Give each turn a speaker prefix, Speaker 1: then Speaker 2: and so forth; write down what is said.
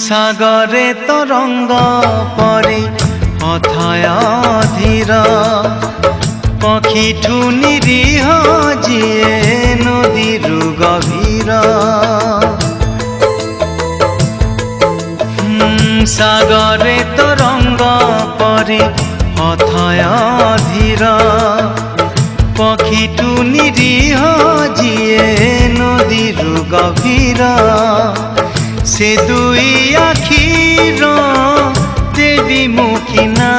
Speaker 1: সাগরে তরঙ্গ পরে অথয় ধীর পক্ষীঠু নিরীহ যিয়ে নদীর গভীর সাগরে তরঙ্গ পরে অথয় ধীর পক্ষীঠু নিরীহ যিয়ে নদীর গভীর সে দুই আখির দেবী মুখী না